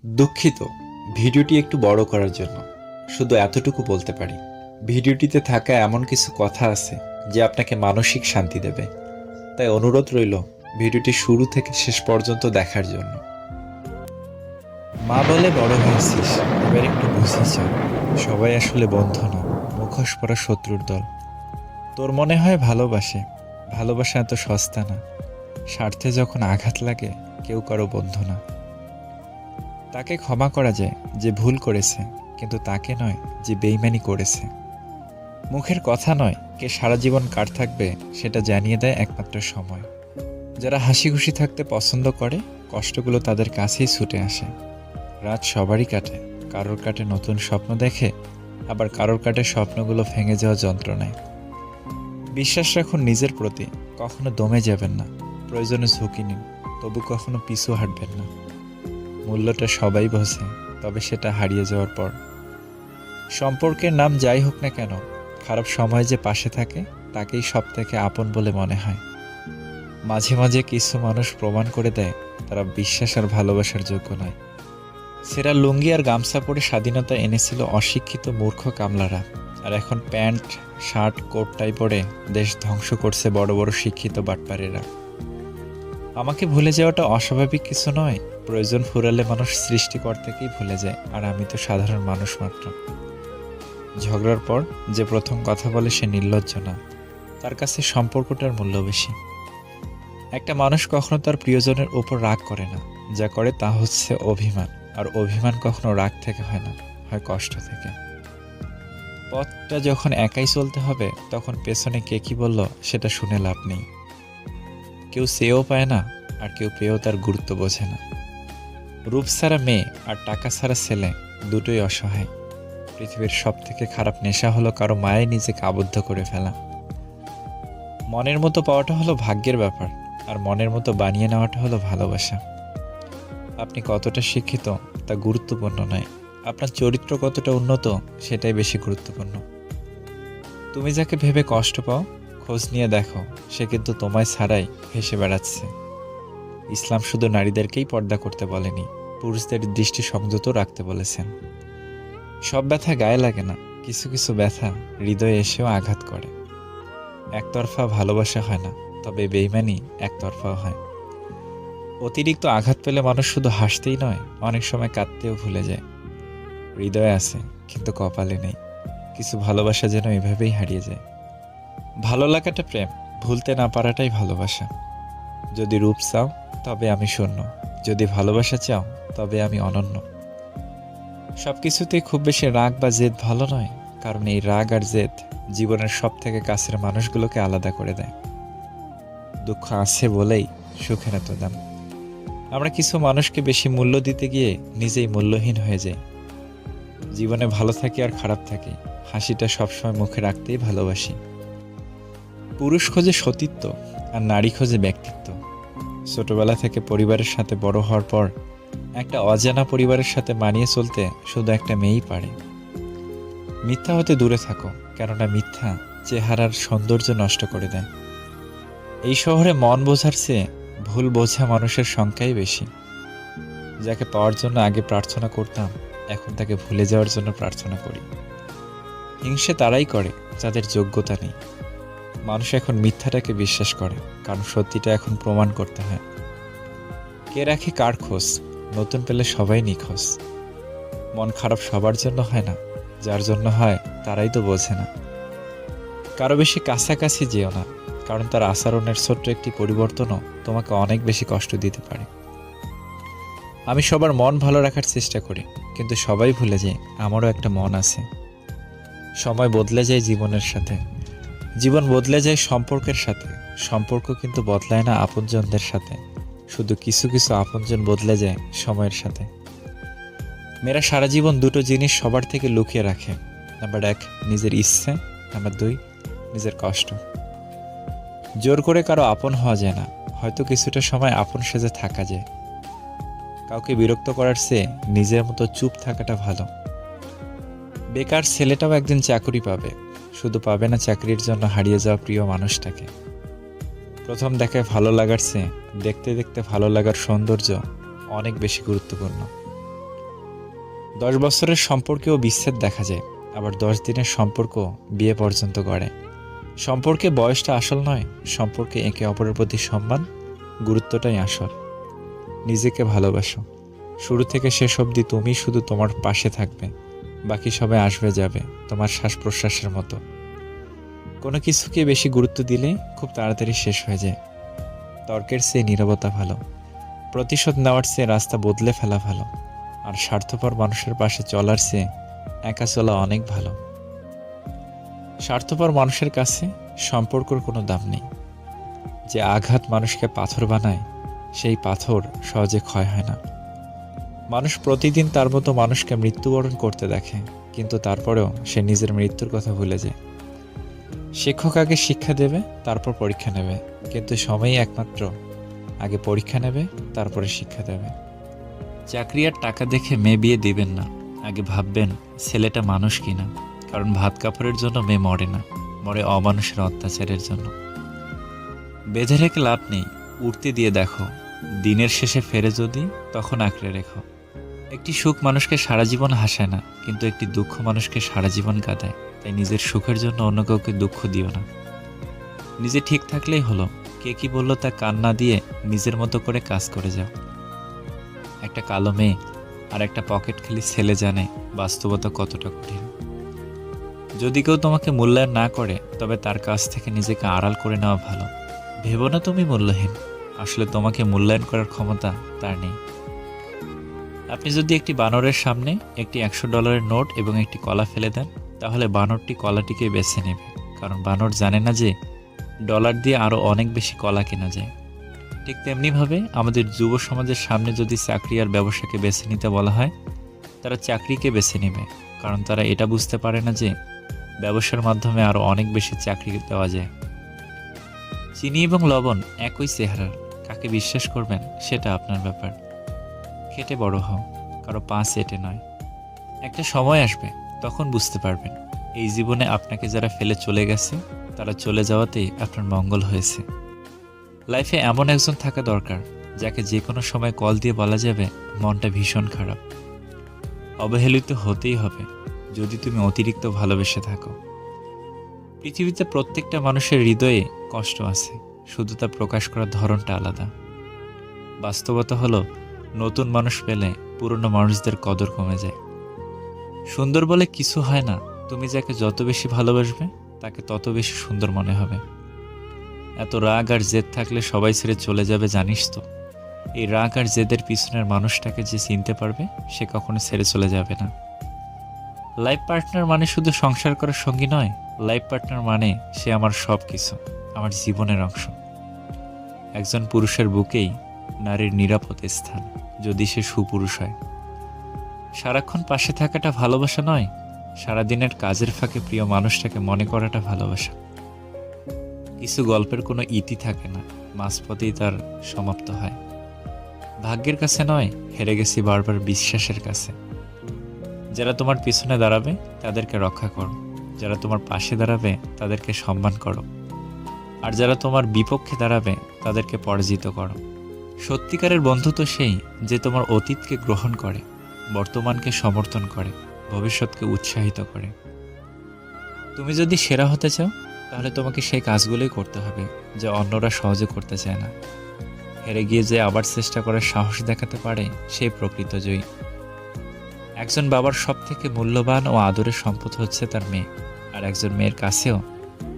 দুঃখিত, ভিডিওটি একটু বড় করার জন্য। শুধু এতটুকু বলতে পারি, ভিডিওটিতে থাকা এমন কিছু কথা আছে যে আপনাকে মানসিক শান্তি দেবে। তাই অনুরোধ রইল ভিডিওটি শুরু থেকে শেষ পর্যন্ত দেখার জন্য। মা বলে বড় হয়েছিস, এবার একটু বুঝিস। সবাই আসলে বন্ধু না, মুখোশ পরা শত্রুর দল। তোর মনে হয় ভালোবাসে, ভালোবাসা এত সস্তা না। স্বার্থে যখন আঘাত লাগে কেউ কারো বন্ধু না। তাকে ক্ষমা করা যায় যে ভুল করেছে, কিন্তু তাকে নয় যে বেইমানি করেছে। মুখের কথা নয়, কে সারা জীবন কার থাকবে সেটা জানিয়ে দেয় একমাত্র সময়। যারা হাসি খুশি থাকতে পছন্দ করে, কষ্টগুলো তাদের কাছেই ছুটে আসে। রাত সবারই কাটে, কারোর কাটে নতুন স্বপ্ন দেখে, আবার কারোর কাটে স্বপ্নগুলো ভেঙে যাওয়া যন্ত্রণায়। বিশ্বাস রাখুন নিজের প্রতি, কখনো দমে যাবেন না। প্রয়োজনে ঝুঁকি নিন, তবু কখনো পিছু হাঁটবেন না। মূল্যটা সবাই বোঝে, তবে সেটা হারিয়ে যাওয়ার পর। সম্পর্কের নাম যাই হোক না কেন, খারাপ সময় যে পাশে থাকে তাকেই সব থেকে আপন বলে মনে হয়। মাঝে মাঝে কিছু মানুষ প্রমাণ করে দেয় তারা বিশ্বাস আর ভালোবাসার যোগ্য নয়। সেরা লুঙ্গি আর গামছা পরে স্বাধীনতা এনেছিল অশিক্ষিত মূর্খ কামলারা, আর এখন প্যান্ট শার্ট কোট টাই পরে দেশ ধ্বংস করছে বড় বড় শিক্ষিত বাটপারেরা। আমাকে ভুলে যাওয়াটা অস্বাভাবিক কিছু নয়। প্রয়োজন ফুরালে মানুষ সৃষ্টিকর্তাকেই ভুলে যায়, আর আমি তো সাধারণ মানুষ মাত্র। ঝগড়ার পর যে প্রথম কথা বলে সে নির্লজ্জ না, তার কাছে সম্পর্কটার মূল্য বেশি। একটা মানুষ কখনো তার প্রিয়জনের উপর রাগ করে না, যা করে তা হচ্ছে অভিমান। আর অভিমান কখনো রাগ থেকে হয় না, হয় কষ্ট থেকে। পথটা যখন একাই চলতে হবে, তখন পেছনে কে কি বলল সেটা শুনে লাভ নেই। কেউ চেয়েও পায় না, আর কেউ পেয়েও তার গুরুত্ব বোঝে না। রূপ ছাড়া মেয়ে আর টাকা ছাড়া ছেলে দুটোই অসহায়। পৃথিবীর সব থেকে খারাপ নেশা হলো কারো মায়ে নিজেকে আবদ্ধ করে ফেলা। মনের মতো পাওয়াটা হলো ভাগ্যের ব্যাপার, আর মনের মতো বানিয়ে নেওয়াটা হলো ভালোবাসা। আপনি কতটা শিক্ষিত তা গুরুত্বপূর্ণ নয়, আপনার চরিত্র কতটা উন্নত সেটাই বেশি গুরুত্বপূর্ণ। তুমি যাকে ভেবে কষ্ট পাও, খোঁজ নিয়ে দেখো সে কিন্তু তোমায় ছাড়াই ভেসে বেড়াচ্ছে। ইসলাম শুধু নারীদেরকেই পর্দা করতে বলেনি, পুরুষদের দৃষ্টি সংযত রাখতে বলেছেন। সব ব্যথা গায়ে লাগে না, কিছু কিছু ব্যথা হৃদয়ে এসেও আঘাত করে। একতরফা ভালোবাসা হয় না, তবে বেইমানি একতরফা হয়। অতিরিক্ত আঘাত পেলে মানুষ শুধু হাসতেই নয়, অনেক সময় কাঁদতেও ভুলে যায়। হৃদয়ে আছে কিন্তু কপালে নেই। কিছু ভালোবাসা যেন এভাবেই হারিয়ে যায়। ভালো লাগাটা প্রেম, ভুলতে না পারাটাই ভালোবাসা। যদি রূপ চাও তবে আমি শূন্য, যদি ভালোবাসা চাও তবে আমি অনন্য। সবকিছুতেই খুব বেশি রাগ বা জেদ ভালো নয়, কারণ এই রাগ আর জেদ জীবনের সব থেকে কাছের মানুষগুলোকে আলাদা করে দেয়। দুঃখ আছে বলেই সুখের এত দাম। আমরা কিছু মানুষকে বেশি মূল্য দিতে গিয়ে নিজেই মূল্যহীন হয়ে যাই। জীবনে ভালো থাকি আর খারাপ থাকি, হাসিটা সবসময় মুখে রাখতেই ভালোবাসি। পুরুষ খোঁজে সতীত্ব, আর নারী খোঁজে ব্যক্তিত্ব। ছোটবেলা থেকে পরিবারের সাথে বড় হওয়ার পর একটা অজানা পরিবারের সাথে মানিয়ে চলতে শুধু একটা মেয়েই পারে। মিথ্যা হতে দূরে থাকো, কেননা মিথ্যা চেহারার সৌন্দর্য নষ্ট করে দেয়। এই শহরে মন বোঝার চেয়ে ভুল বোঝা মানুষের সংখ্যাই বেশি। যাকে পাওয়ার জন্য আগে প্রার্থনা করতাম, এখন তাকে ভুলে যাওয়ার জন্য প্রার্থনা করি। হিংসে তারাই করে যাদের যোগ্যতা নেই। মানুষ এখন মিথ্যাটাকে বিশ্বাস করে, কারণ সত্যিটা এখন প্রমাণ করতে হয়। কে রাখে কার খোঁজ, নতুন পেলে সবাই নিখোঁজ। মন খারাপ সবার জন্য হয় না, যার জন্য হয় তারাই তো বোঝে না। কারো বেশি কাছাকাছি যেও না, কারণ তার আচরণের ছোট্ট একটি পরিবর্তনও তোমাকে অনেক বেশি কষ্ট দিতে পারে। আমি সবার মন ভালো রাখার চেষ্টা করি, কিন্তু সবাই ভুলে যায় আমারও একটা মন আছে। সময় বদলে যায় জীবনের সাথে, জীবন বদলে যায় সম্পর্কের সাথে। সম্পর্ক কিন্তু বদলায় না আপনজনদের সাথে, শুধু কিছু কিছু আপনজন বদলে যায় সময়ের সাথে। মেয়েরা সারা জীবন দুটো জিনিস সবার থেকে লুকিয়ে রাখে। নাম্বার 1 নিজের ইচ্ছে, নাম্বার 2 নিজের কষ্ট। জোর করে কারো আপন হওয়া যায় না, হয়তো কিছুটা সময় আপন সেজে থাকা যায়। কাউকে বিরক্ত করার চেয়ে নিজের মতো চুপ থাকাটা ভালো। বেকার ছেলেটাও একদিন চাকরি পাবে, শুধু পাবে না চাকরির জন্য হারিয়ে যাওয়া প্রিয় মানুষটাকে। প্রথম দেখায় ভালো লাগার চেয়ে দেখতে দেখতে ভালো লাগার সৌন্দর্য অনেক বেশি গুরুত্বপূর্ণ। 10 বছরের সম্পর্কেও বিচ্ছেদ দেখা যায়, আবার 10 দিনের সম্পর্ক বিয়ে পর্যন্ত গড়ে। সম্পর্কে বয়সটা আসল নয়, সম্পর্কে একে অপরের প্রতি সম্মান, গুরুত্বটাই আসল। নিজেকে ভালোবাসো। শুরু থেকে শেষ অবধি তুমি শুধু তোমার পাশে থাকবে, বাকি সবাই আসবে যাবে, তোমার শ্বাস প্রশ্বাসের মতো। কোনো কিছুকে বেশি গুরুত্ব দিলে খুব তাড়াতাড়ি শেষ হয়ে যায়। তর্কের চেয়ে নীরবতা ভালো, প্রতিশোধ নেওয়ার চেয়ে রাস্তা বদলে ফেলা ভালো, আর স্বার্থপর মানুষের পাশে চলার চেয়ে একা চলা অনেক ভালো। স্বার্থপর মানুষের কাছে সম্পর্কের কোনো দাম নেই। যে আঘাত মানুষকে পাথর বানায়, সেই পাথর সহজে ক্ষয় হয় না। মানুষ প্রতিদিন তার মতো মানুষকে মৃত্যুবরণ করতে দেখে, কিন্তু তারপরেও সে নিজের মৃত্যুর কথা ভুলে যায়। শিক্ষক আগে শিক্ষা দেবে, তারপর পরীক্ষা নেবে, কিন্তু সময়ই একমাত্র আগে পরীক্ষা নেবে, তারপরে শিক্ষা দেবে। চাকরি আর টাকা দেখে মেয়ে বিয়ে দিবেন না, আগে ভাববেন ছেলেটা মানুষ কিনা। কারণ ভাত কাপড়ের জন্য মেয়ে মরে না, মরে অমানুষের অত্যাচারের জন্য। বেঁধে রেখে লাভ নেই, উঠতে দিয়ে দেখো। দিনের শেষে ফেরে যদি, তখন আঁকড়ে রেখো। একটি সুখ মানুষকে সারা জীবন হাসায় না, কিন্তু একটি দুঃখ মানুষকে সারা জীবন কাঁদায়। তাই নিজের সুখের জন্য অন্য কাউকে দুঃখ দিও না। নিজে ঠিক থাকলেই হলো। কে কি বললো তা কান না দিয়ে নিজের মতো করে কাজ করে যাও। একটা কালো মেয়ে আর একটা পকেট খালি ছেলে জানে বাস্তবতা কতটা কঠিন। যদি কেউ তোমাকে মূল্যায়ন না করে, তবে তার কাছ থেকে নিজেকে আড়াল করে নেওয়া ভালো। ভেবো না তুমি মূল্যহীন, আসলে তোমাকে মূল্যায়ন করার ক্ষমতা তার নেই। আপনি যদি একটি বানরের সামনে একটি $100 নোট এবং একটি কলা ফেলে দেন, তাহলে বানরটি কলাটিকে বেছে নেবে, কারণ বানর জানে না যে ডলার দিয়ে আরও অনেক বেশি কলা কেনা যায়। ঠিক তেমনিভাবে আমাদের যুব সমাজের সামনে যদি চাকরি আর ব্যবসাকে বেছে নিতে বলা হয়, তারা চাকরিকে বেছে নেবে, কারণ তারা এটা বুঝতে পারে না যে ব্যবসার মাধ্যমে আরও অনেক বেশি চাকরি দেওয়া যায়। চিনি এবং লবণ একই চেহারার, কাকে বিশ্বাস করবেন সেটা আপনার ব্যাপার। খেটে বড় হও, কারো পা চেটে নয়। একটা সময় আসবে, তখন বুঝতে পারবেন এই জীবনে আপনাকে যারা ফেলে চলে গেছে, তারা চলে যাওয়াতেই আপনার মঙ্গল হয়েছে। লাইফে এমন একজন থাকা দরকার, যাকে যে কোনো সময় কল দিয়ে বলা যাবে মনটা ভীষণ খারাপ। অবহেলিত হতেই হবে যদি তুমি অতিরিক্ত ভালোবেসে থাকো। পৃথিবীতে প্রত্যেকটা মানুষের হৃদয়ে কষ্ট আছে, শুধু তা প্রকাশ করার ধরনটা আলাদা। বাস্তবতা হলো, নতুন মানুষ পেলে পুরনো মানুষদের কদর কমে যায়। সুন্দর বলে কিছু হয় না, তুমি যাকে যত বেশি ভালোবাসবে তাকে তত বেশি সুন্দর মনে হবে। এত রাগ আর জেদ থাকলে সবাই ছেড়ে চলে যাবে, জানিস তো? এই রাগ আর জেদের পিছনের মানুষটাকে যে চিনতে পারবে, সে কখনো ছেড়ে চলে যাবে না। লাইফ পার্টনার মানে শুধু সংসার করার সঙ্গী নয়, লাইফ পার্টনার মানে সে আমার সব কিছু, আমার জীবনের অংশ। একজন পুরুষের বুকেই নারীর নিরাপদ স্থান, যদি সে সুপুরুষ হয়। সারাক্ষণ পাশে থাকাটা ভালোবাসা নয়, সারাদিনের কাজের ফাঁকে প্রিয় মানুষটাকে মনে করাটা ভালোবাসা। কিছু গল্পের কোনো ইতি থাকে না, মাঝপথেই তার সমাপ্ত হয়। ভাগ্যের কাছে নয়, হেরে গেছি বারবার বিশ্বাসের কাছে। যারা তোমার পিছনে দাঁড়াবে তাদেরকে রক্ষা করো, যারা তোমার পাশে দাঁড়াবে তাদেরকে সম্মান করো, আর যারা তোমার বিপক্ষে দাঁড়াবে তাদেরকে পরাজিত করো। সত্যিকারের বন্ধু তো সেই যে তোমার অতীতকে গ্রহণ করে, বর্তমানকে সমর্থন করে, ভবিষ্যৎকে উৎসাহিত করে। তুমি যদি সেরা হতে চাও, তাহলে তোমাকে সেই কাজগুলোই করতে হবে যা অন্যরা সহজে করতে চায় না। হেরে গিয়ে যে আবার চেষ্টা করার সাহস দেখাতে পারে, সেই প্রকৃত জয়ী। একজন বাবার সবথেকে মূল্যবান ও আদরের সম্পদ হচ্ছে তার মেয়ে, আর একজন মেয়ের কাছেও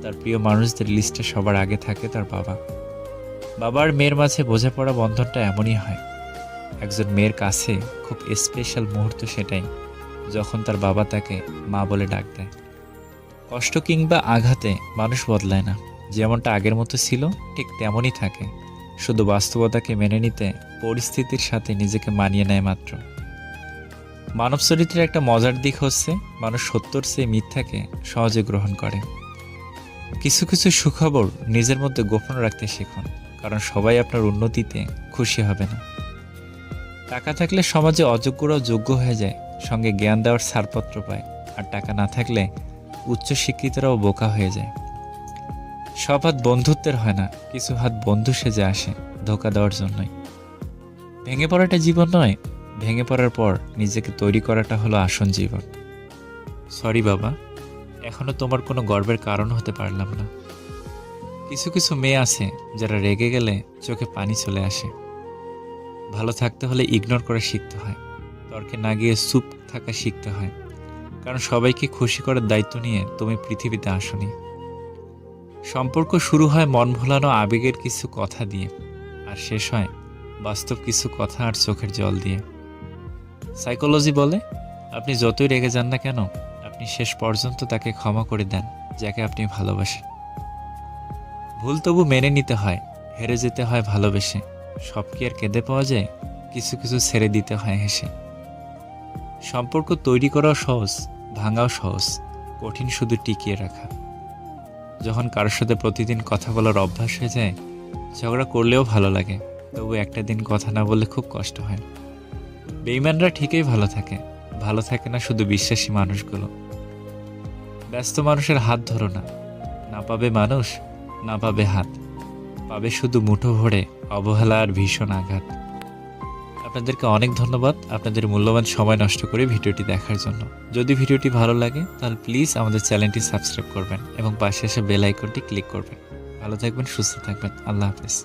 তার প্রিয় মানুষদের লিস্টে সবার আগে থাকে তার বাবা। বাবার মেয়ের মাঝে বোঝাপড়া বন্ধনটা এমনই হয়। একজন মেয়ের কাছে খুব স্পেশাল মুহূর্ত সেটাই, যখন তার বাবা তাকে মা বলে ডাক দেয়। কষ্ট কিংবা আঘাতে মানুষ বদলায় না, যেমনটা আগের মতো ছিল ঠিক তেমনই থাকে, শুধু বাস্তবতাকে মেনে নিতে পরিস্থিতির সাথে নিজেকে মানিয়ে নেয় মাত্র। মানব চরিত্রের একটা মজার দিক হচ্ছে, মানুষ সত্যর চেয়ে মিথ্যাকে সহজে গ্রহণ করে। কিছু কিছু সুখবর নিজের মধ্যে গোপন রাখতে শিখুন, কারণ সবাই আপনার উন্নতিতে খুশি হবে না। টাকা থাকলে সমাজে অযোগ্যরাও যোগ্য হয়ে যায়, সঙ্গে জ্ঞান দেওয়ার ছাড়পত্র পায়, আর টাকা না থাকলে উচ্চশিক্ষিতরাও বোকা হয়ে যায়। সব হাত বন্ধুত্বের হয় না, কিছু হাত বন্ধু সেজে আসে ধোকা দেওয়ার জন্যই। ভেঙে পড়াটা জীবন নয়, ভেঙে পড়ার পর নিজেকে তৈরি করাটা হলো আসল জীবন। সরি বাবা, এখনো তোমার কোনো গর্বের কারণ হতে পারলাম না। কিছু কিছু মেয়ে আছে যারা রেগে গেলে চোখে পানি চলে আসে। ভালো থাকতে হলে ইগনোর করা শিখতে হয়, তর্কে না গিয়ে চুপ থাকা শিখতে হয়, কারণ সবাইকে খুশি করার দায়িত্ব নিয়ে তুমি পৃথিবীতে আসোনি। সম্পর্ক শুরু হয় মন ভোলানো আবেগের কিছু কথা দিয়ে, আর শেষ হয় বাস্তব কিছু কথা আর চোখের জল দিয়ে। সাইকোলজি বলে, আপনি যতই রেগে যান না কেন, আপনি শেষ পর্যন্ত তাকে ক্ষমা করে দেন যাকে আপনি ভালোবাসেন। ভুল তবু মেনে নিতে হয়, হেরে যেতে হয় ভালোবেসে। সব কি আর কেঁদে পাওয়া যায়? কিছু কিছু ছেড়ে দিতে হয় হেসে। সম্পর্ক তৈরি করাও সহজ, ভাঙাও সহজ, কঠিন শুধু টিকিয়ে রাখা। যখন কারোর সাথে প্রতিদিন কথা বলার অভ্যাস হয়ে যায়, ঝগড়া করলেও ভালো লাগে, তবু একটা দিন কথা না বললে খুব কষ্ট হয়। বেঈমানরা ঠিকই ভালো থাকে না শুধু বিশ্বাসী মানুষগুলো। ব্যস্ত মানুষের হাত ধরো না, না পাবে মানুষ, না পাবে হাত, পাবে শুধু মুঠো ভরে অবহেলা আর ভীষণ আঘাত। আপনাদেরকে অনেক ধন্যবাদ আপনাদের মূল্যবান সময় নষ্ট করে ভিডিওটি দেখার জন্য। যদি ভিডিওটি ভালো লাগে তাহলে প্লিজ আমাদের চ্যানেলটি সাবস্ক্রাইব করবেন এবং পাশে আসা বেল আইকনটি ক্লিক করবেন। ভালো থাকবেন, সুস্থ থাকবেন। আল্লাহ হাফেজ।